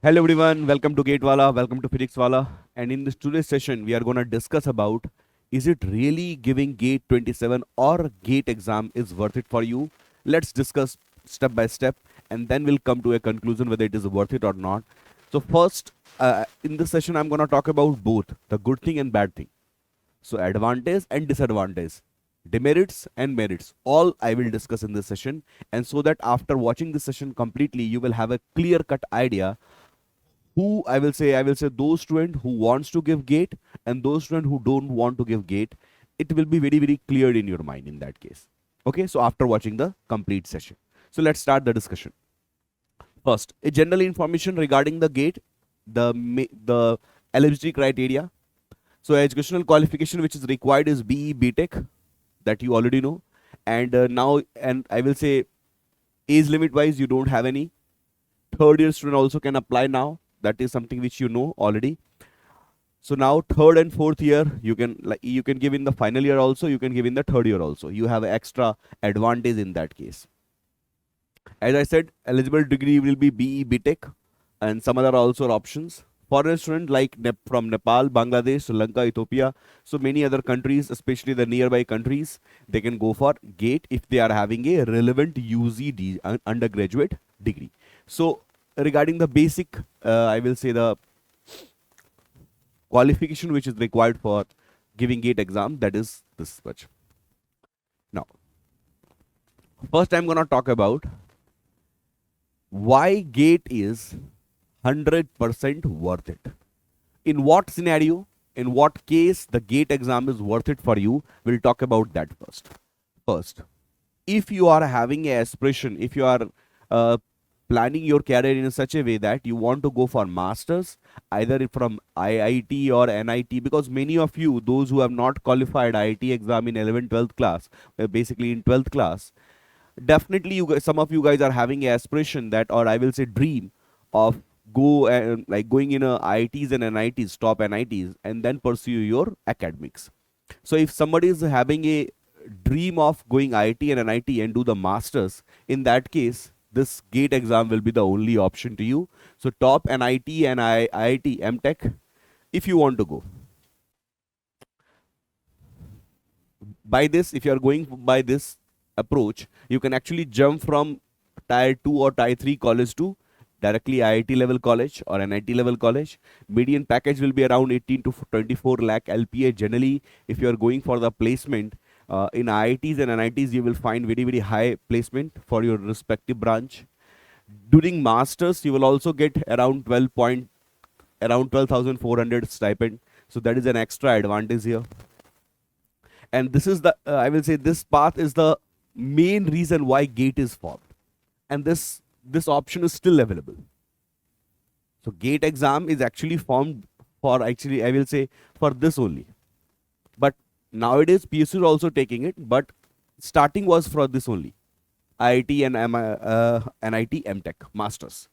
Hello everyone, welcome to Gatewala, welcome to Physicswala. And in this today's session, we are going to discuss about is it really giving GATE 27 or GATE exam is worth it for you? Let's discuss step by step and then we'll come to a conclusion whether it is worth it or not. So first, in this session, I'm going to talk about both the good thing and bad thing. So advantage and disadvantage, demerits and merits, all I will discuss in this session. And so that after watching this session completely, you will have a clear cut idea who I will say those students who wants to give gate and those students who don't want to give gate. It will be very clear in your mind in that case. Okay, so after watching the complete session, so let's start the discussion. First, a general information regarding the gate, the eligibility criteria. So educational qualification which is required is BE BTech, that you already know. And now, and I will say age limit wise you don't have any. Third year student also can apply now, that is something which you know already. So now third and fourth year you can give in the final year also, you can give in the third year also, you have extra advantage in that case. As I said, eligible degree will be BE BTech and some other also options. Foreign student like from Nepal, Bangladesh, Sri Lanka, Ethiopia, so many other countries, especially the nearby countries, they can go for GATE if they are having a relevant UG undergraduate degree. So regarding the basic, I will say the qualification which is required for giving GATE exam, that is this much. Now, first I'm gonna talk about why GATE is 100% worth it. In what scenario, in what case the GATE exam is worth it for you, we'll talk about that first. First, if you are having a aspiration, if you are planning your career in such a way that you want to go for masters either from IIT or NIT, because many of you, those who have not qualified IIT exam in 11th 12th class, basically in 12th class, definitely you guys, some of you guys are having a aspiration that, or I will say dream of go and like going in a IITs and NITs, top NITs, and then pursue your academics. So if somebody is having a dream of going IIT and NIT and do the masters, in that case this GATE exam will be the only option to you. So top NIT and IIT MTech, if you want to go by this, if you are going by this approach, you can actually jump from tier 2 or tier 3 college to directly IIT level college or NIT level college. Median package will be around 18 to 24 lakh LPA generally. If you are going for the placement in IITs and NITs, you will find very high placement for your respective branch. During masters, you will also get around 12,400 stipend. So that is an extra advantage here. And this is the I will say this path is the main reason why GATE is formed, and this option is still available. So GATE exam is actually formed for, actually I will say, for this only. But nowadays PSU is also taking it, but starting was for this only, IIT and NIT MTech masters.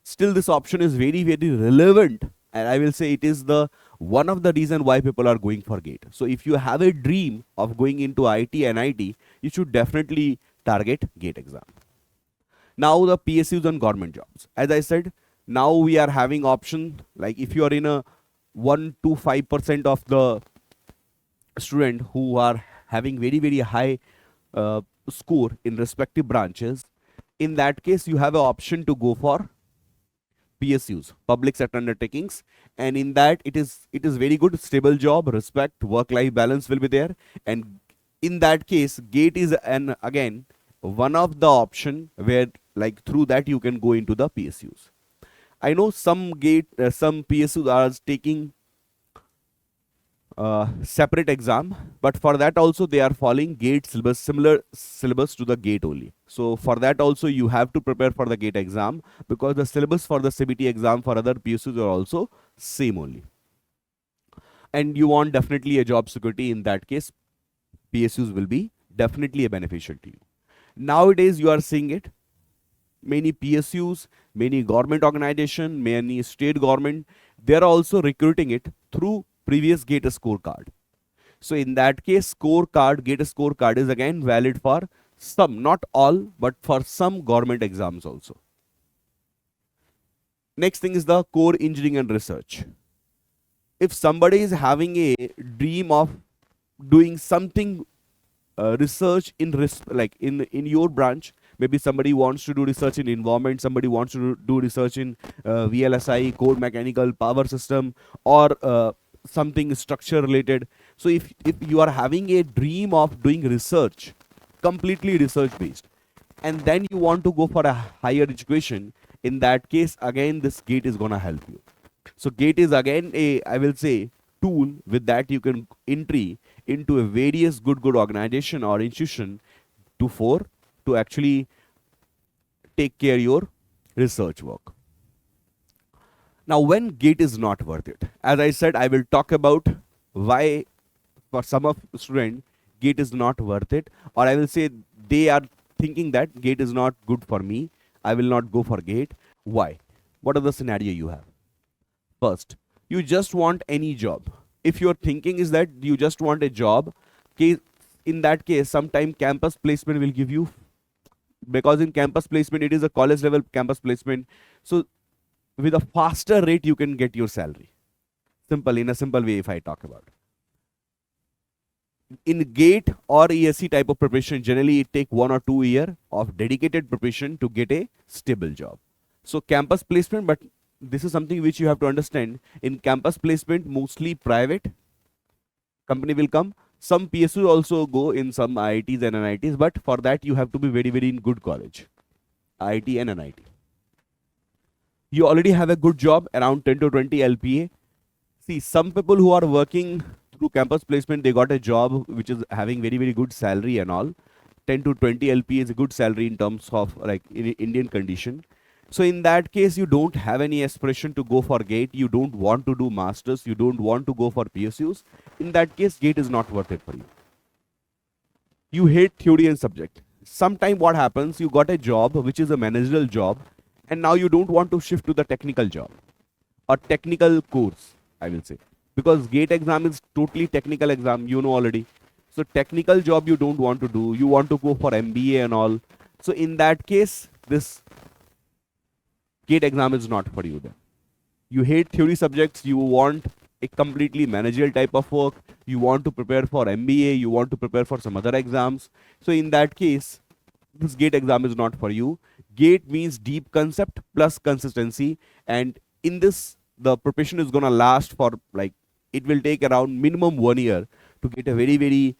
Still this option is very relevant, and I will say it is the one of the reason why people are going for GATE. So if you have a dream of going into IIT and NIT, you should definitely target GATE exam. Now the PSUs and government jobs, as I said, now we are having option like if you are in a 1 to 5% of the student who are having very high score in respective branches, in that case you have an option to go for PSUs, public sector undertakings, and in that it is very good, stable job, respect, work life balance will be there. And in that case GATE is an again one of the option where like through that you can go into the PSUs. I know some some PSUs are taking separate exam, but for that also they are following GATE syllabus, similar syllabus to the GATE only. So for that also you have to prepare for the GATE exam, because the syllabus for the CBT exam for other PSUs are also same only. And you want definitely a job security, in that case PSUs will be definitely a beneficial to you. Nowadays you are seeing it, many PSUs, many government organization, many state government, they are also recruiting it through previous GATE scorecard. So in that case, GATE scorecard is again valid for some, not all, but for some government exams also. Next thing is the core engineering and research. If somebody is having a dream of doing something research in like in your branch, maybe somebody wants to do research in environment, somebody wants to do research in VLSI, core mechanical, power system, or something structure related. So if you are having a dream of doing research, completely research based, and then you want to go for a higher education, in that case again this GATE is gonna help you. So GATE is again a, I will say, tool. With that you can entry into a various good organization or institution to actually take care your research work. Now when GATE is not worth it, as I said, I will talk about why for some of student GATE is not worth it, or I will say they are thinking that GATE is not good for me, I will not go for GATE. Why? What are the scenario you have? First, you just want any job. If your thinking is that you just want a job, in that case, sometime campus placement will give you, because in campus placement, it is a college level campus placement. So with a faster rate, you can get your salary. Simple, in a simple way, if I talk about. In GATE or ESC type of preparation, generally it take 1 or 2 years of dedicated preparation to get a stable job. So campus placement, but this is something which you have to understand. In campus placement, mostly private company will come. Some PSU also go in some IITs and NITs, but for that you have to be very in good college, IIT and NIT. You already have a good job, around 10 to 20 LPA. See, some people who are working through campus placement, they got a job which is having very good salary and all. 10 to 20 LPA is a good salary in terms of like in Indian condition. So in that case, you don't have any aspiration to go for GATE, you don't want to do masters, you don't want to go for PSUs. In that case, GATE is not worth it for you. You hate theory and subject. Sometime what happens, you got a job which is a managerial job, and now you don't want to shift to the technical job or technical course, I will say, because GATE exam is totally technical exam, you know already. So technical job you don't want to do, you want to go for MBA and all. So in that case, this GATE exam is not for you then. You hate theory subjects, you want a completely managerial type of work, you want to prepare for MBA, you want to prepare for some other exams. So in that case, this GATE exam is not for you. GATE means deep concept plus consistency, and in this, the preparation is gonna last for like, it will take around minimum 1 year to get a very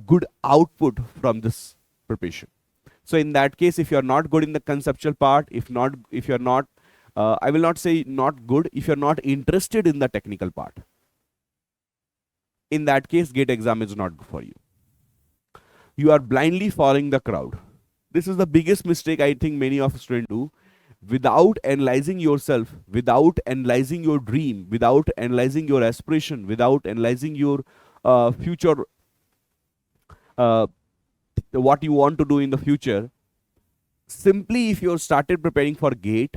good output from this preparation. So in that case, if you are not good in the conceptual part, if you're not, I will not say not good, if you're not interested in the technical part, in that case, GATE exam is not for you. You are blindly following the crowd. This is the biggest mistake I think many of students do. Without analyzing yourself, without analyzing your dream, without analyzing your aspiration, without analyzing your future, what you want to do in the future, simply if you started preparing for GATE,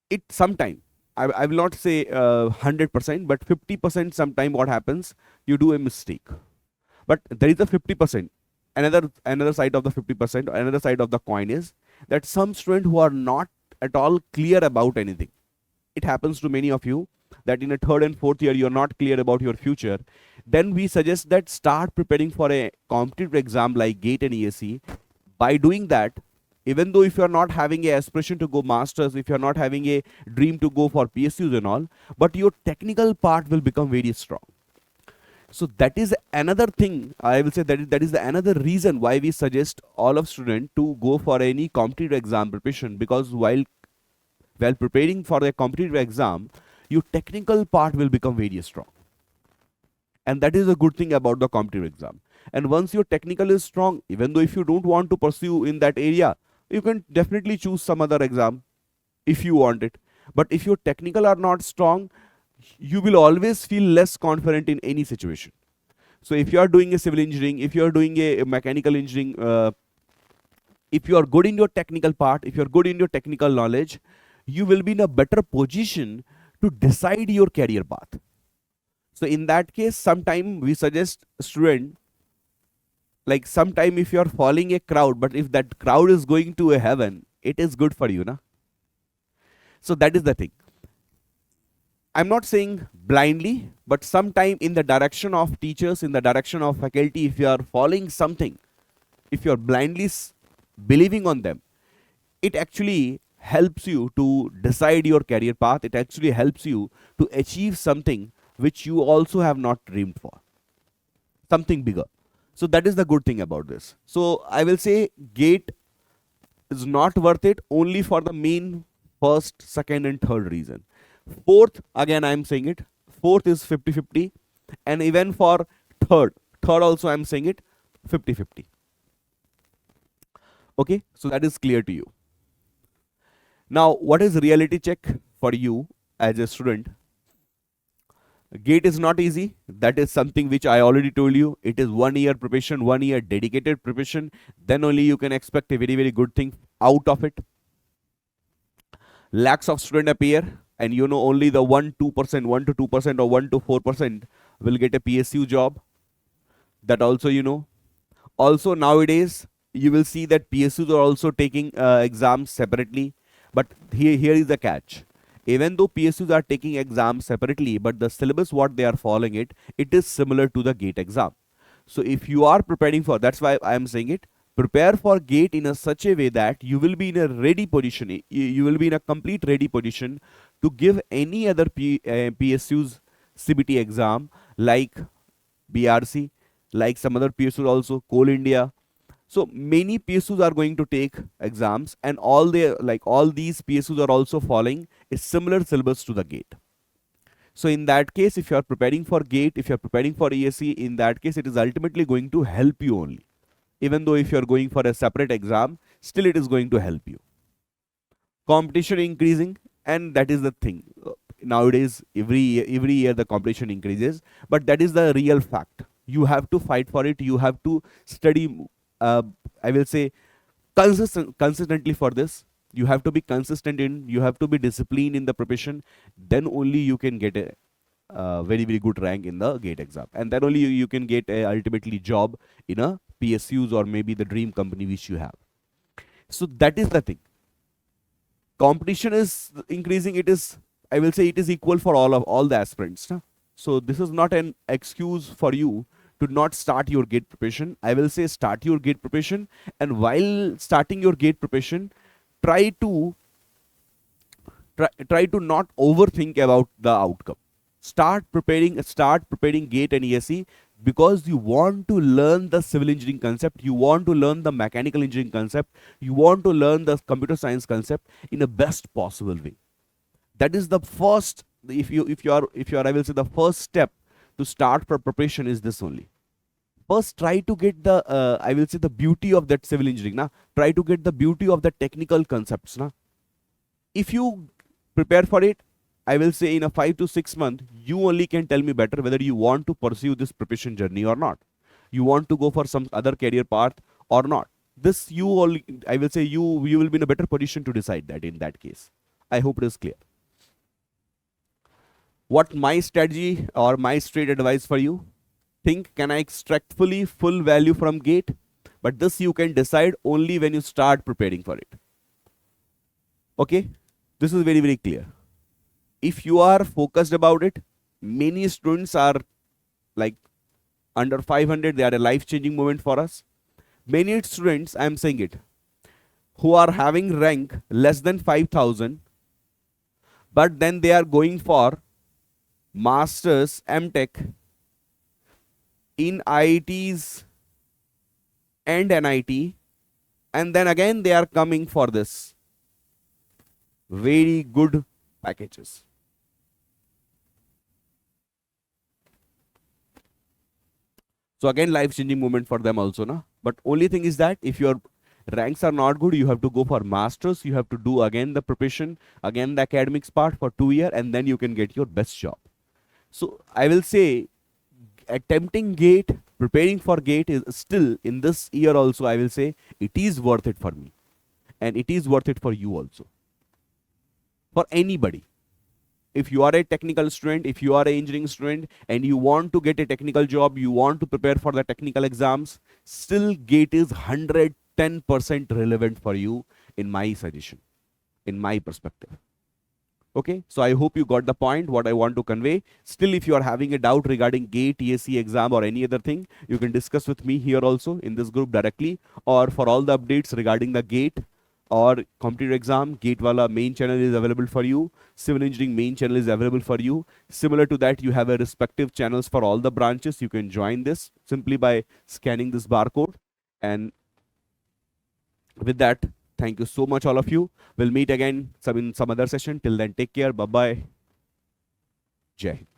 it sometime, I will not say 100%, but 50% sometime what happens, you do a mistake. But there is a 50%. Another side of the 50%, another side of the coin is that some students who are not at all clear about anything. It happens to many of you that in a third and fourth year, you're not clear about your future. Then we suggest that start preparing for a competitive exam like GATE and ESC. By doing that, even though if you're not having a aspiration to go masters, if you're not having a dream to go for PSUs and all, but your technical part will become very strong. So that is another thing, I will say that is another reason why we suggest all of students to go for any competitive exam preparation, because while preparing for a competitive exam, your technical part will become very strong. And that is a good thing about the competitive exam. And once your technical is strong, even though if you don't want to pursue in that area, you can definitely choose some other exam if you want it. But if your technical are not strong, you will always feel less confident in any situation. So if you are doing a civil engineering, if you are doing a mechanical engineering, if you are good in your technical part, if you are good in your technical knowledge, you will be in a better position to decide your career path. So in that case, sometime we suggest student, like sometime if you are following a crowd, but if that crowd is going to a heaven, it is good for you, na? So that is the thing. I'm not saying blindly, but sometime in the direction of teachers, in the direction of faculty, if you are following something, if you are blindly believing on them, it actually helps you to decide your career path. It actually helps you to achieve something which you also have not dreamed for, something bigger. So that is the good thing about this. So I will say GATE is not worth it only for the main first, second, and third reason. Fourth, again, I'm saying it. Fourth is 50-50. And even for third also, I'm saying it 50-50. Okay, so that is clear to you. Now, what is reality check for you as a student? GATE is not easy. That is something which I already told you. It is 1 year preparation, 1 year dedicated preparation. Then only you can expect a very, very good thing out of it. Lakhs of students appear, and you know only the 1-2%, 1 to 2% or 1 to 4% will get a PSU job. That also you know. Also nowadays you will see that PSUs are also taking exams separately. But here is the catch. Even though PSUs are taking exams separately, but the syllabus what they are following it is similar to the GATE exam. So if you are preparing for, that's why I am saying it, prepare for GATE in a such a way that you will be in a ready position. You will be in a complete ready position to give any other PSU's CBT exam like BRC, like some other PSUs also, Coal India. So many PSUs are going to take exams, and all these PSUs are also following a similar syllabus to the GATE. So in that case, if you are preparing for GATE, if you are preparing for ESE, in that case, it is ultimately going to help you only. Even though if you are going for a separate exam, still it is going to help you. Competition increasing, and that is the thing. Nowadays, every year the competition increases, but that is the real fact. You have to fight for it. You have to study, I will say, consistently for this. You have to be consistent you have to be disciplined in the preparation. Then only you can get a very, very good rank in the GATE exam. And then only you can get a ultimately job in a PSUs or maybe the dream company which you have. So that is the thing. Competition is increasing. It is, I will say, it is equal for all the aspirants. Huh? So this is not an excuse for you to not start your GATE preparation. I will say start your GATE preparation, and while starting your GATE preparation, try to not overthink about the outcome. Start preparing GATE and ESE because you want to learn the civil engineering concept, you want to learn the mechanical engineering concept, you want to learn the computer science concept in a best possible way. That is the first, if you are I will say, the first step to start for preparation is this only. First, try to get the I will say the beauty of that civil engineering. Na? Try to get the beauty of the technical concepts. Na? If you prepare for it, I will say in a 5 to 6 months, you only can tell me better whether you want to pursue this preparation journey or not. You want to go for some other career path or not. This you only, I will say, you will be in a better position to decide that in that case. I hope it is clear. What my strategy or my straight advice for you? Think, can I extract full value from GATE? But this you can decide only when you start preparing for it. Okay, this is very, very clear. If you are focused about it, many students are like under 500, they are a life-changing moment for us. Many students, I am saying it, who are having rank less than 5,000, but then they are going for Masters, MTech in IITs and NIT, and then again they are coming for this very good packages. So again, life-changing moment for them also, na? But only thing is that if your ranks are not good, you have to go for masters. You have to do again the preparation, again the academics part for 2 years, and then you can get your best job. So I will say, attempting GATE, preparing for GATE is still in this year also, I will say it is worth it for me, and it is worth it for you also, for anybody. If you are a technical student, if you are an engineering student and you want to get a technical job, you want to prepare for the technical exams, still GATE is 110% relevant for you, in my suggestion, in my perspective. Okay, so I hope you got the point what I want to convey. Still, if you are having a doubt regarding GATE, TSC exam or any other thing, you can discuss with me here also in this group directly, or for all the updates regarding the GATE or competitive exam, GATE wala main channel is available for you. Civil engineering main channel is available for you. Similar to that, you have a respective channels for all the branches. You can join this simply by scanning this barcode. And with that, thank you so much, all of you. We'll meet again in some other session. Till then, take care. Bye bye. Jai Hind.